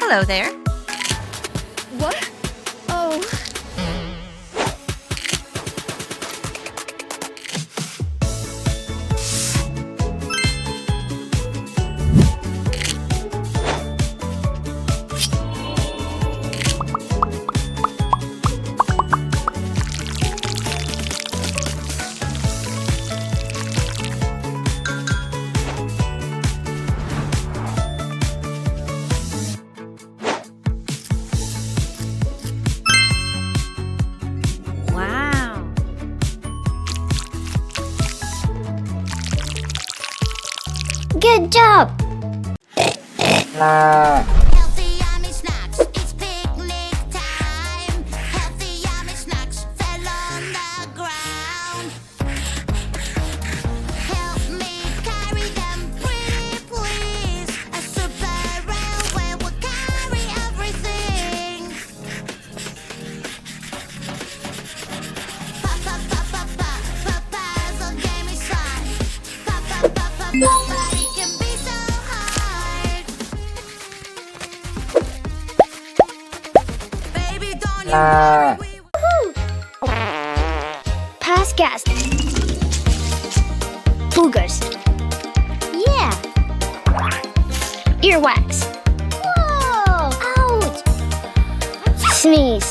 Hello there. What? Oh. Wow. Good job! Healthy yummy snacks, it's picnic time. Healthy yummy snacks fell on the ground. Help me carry them, pretty please. A super railway will carry everything. Papa's on Jamie's side. Papa, it can be so hard. Baby, don't you worry, Pass gas. Boogers. Yeah. Earwax. Whoa! Ouch! Sneeze.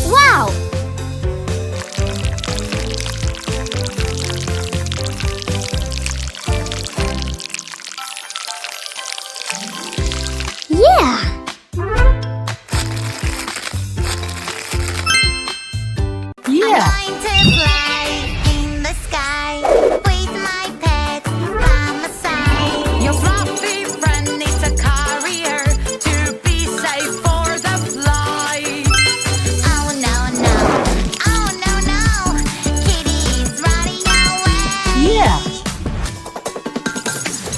Wow! Yeah! Yeah. I'm going to fly in the sky with my pet by my side. Your fluffy friend needs a carrier to be safe for the flight. Oh no, no. Oh no, no. Kitty's running away. Yeah.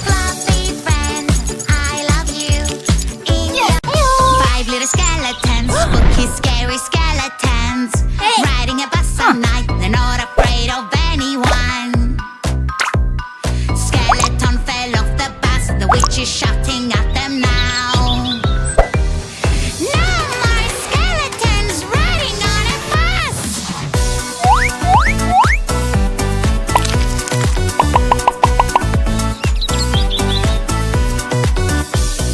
Fluffy friend, I love you. In your 5 little skeletons, spooky, scary skeletons. Riding a bus at night, they're not afraid of anyone. Skeleton fell off the bus, the witch is shouting at them now. No more skeletons riding on a bus.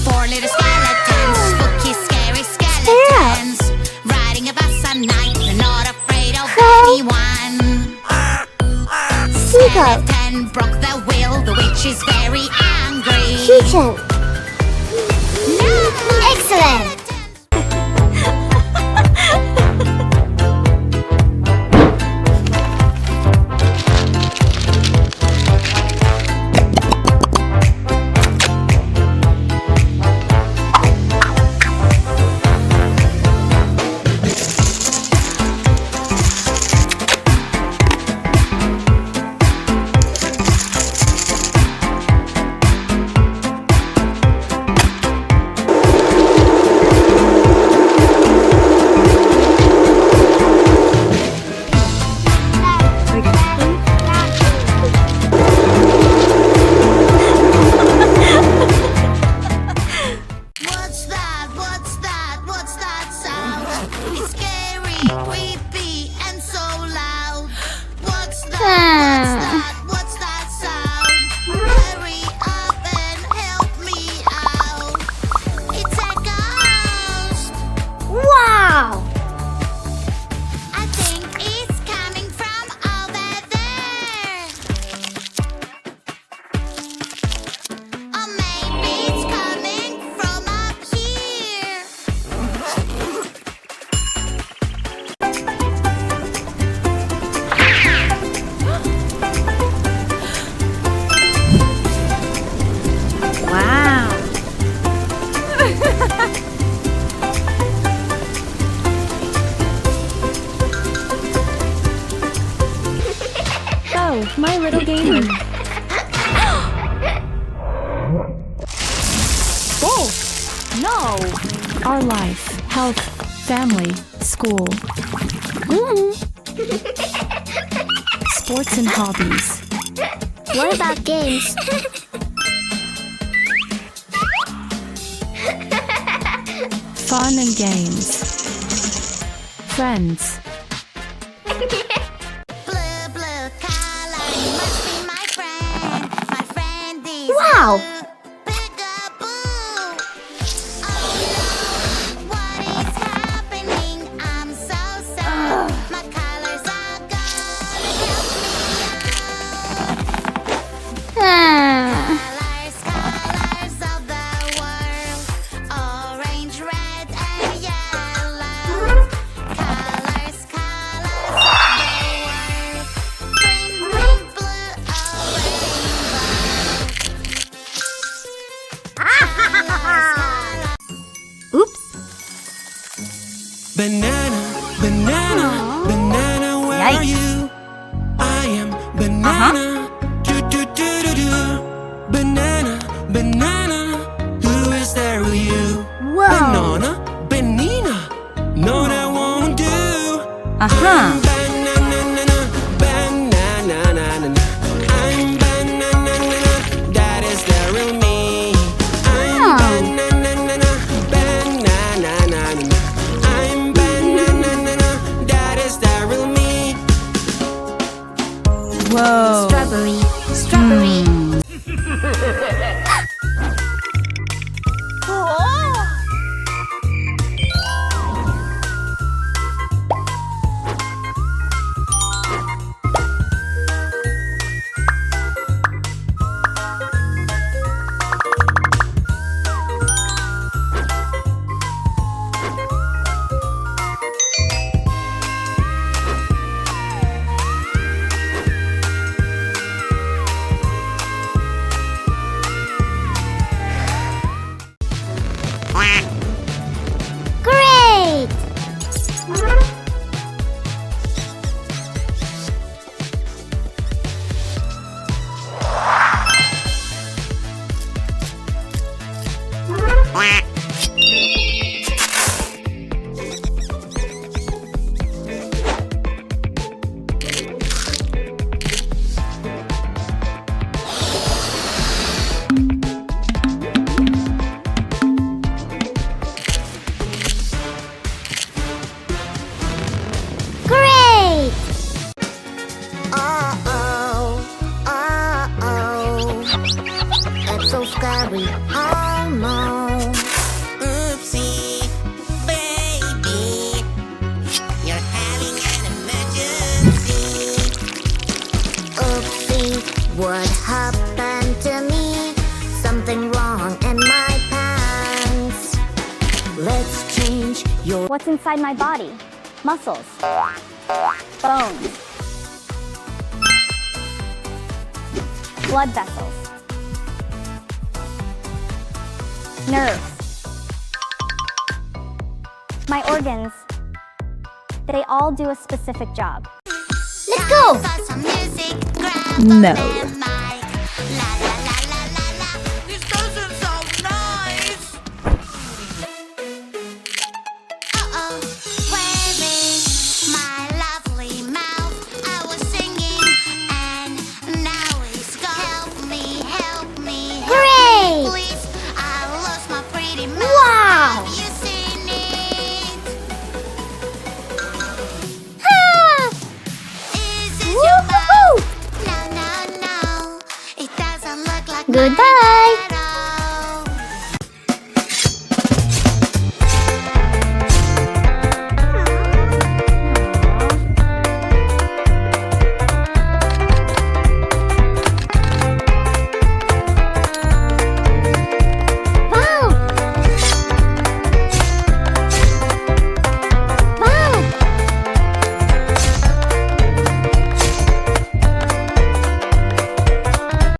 4 little skeletons, spooky, scary skeletons. Riding a bus at night, they're not afraid of anyone. Seagull. Skeleton broke the wheel, the witch is very angry. Kitchen. No more Excellent! skeletons. What's that? What's that? What's that sound? It's scary, creepy, and so loud. What's that? What's that sound? Hurry up and help me out. It's a ghost. Wow! I think it's coming from over there. Or maybe it's coming from up here. My little gamer. Oh, no. Our life, health, family, school. Sports and hobbies. What about games? Fun and games. Friends. Blue, blue color, you must be my friend. My friend is Wow. Peekaboo. Oh no, what is happening? I'm so sad. My colors are gone. Help me out. Colors, colors of the world. Orange, red, and yellow. Colors, colors of the world. Green, green, blue, a rainbow. Oops. Banana, banana, banana, where are Yikes. you? I am banana. Do, do, do, do, do. Banana, banana, who is there with you? Whoa. Banana, banana, no, that won't do. Uh-huh. Banana, banana, I'm banana, that is the real me. I'm banana, banana, I'm banana, that is the real me. Whoa. Strawberry. Strawberry. Great. Great. Uh-oh, uh-oh. That's so scary. Oh no. Oopsie, baby. You're having an emergency. Oopsie, what happened to me? Something wrong in my pants. Let's change your What's inside my body? Muscles. Bones. Blood vessels. Nerves. My organs. They all do a specific job. Let's go! for some music. Grab No. a mic. La la la la la la. This doesn't sound nice. Uh-oh, where is my lovely mouth? I was singing and now it's gone. Help me, help me, help Great! me, please. I lost my pretty mouth. Wow! Have you seen it? Ah! Is this your Woo-hoo-hoo! mouth? No, no, no. It doesn't look like Goodbye! mine.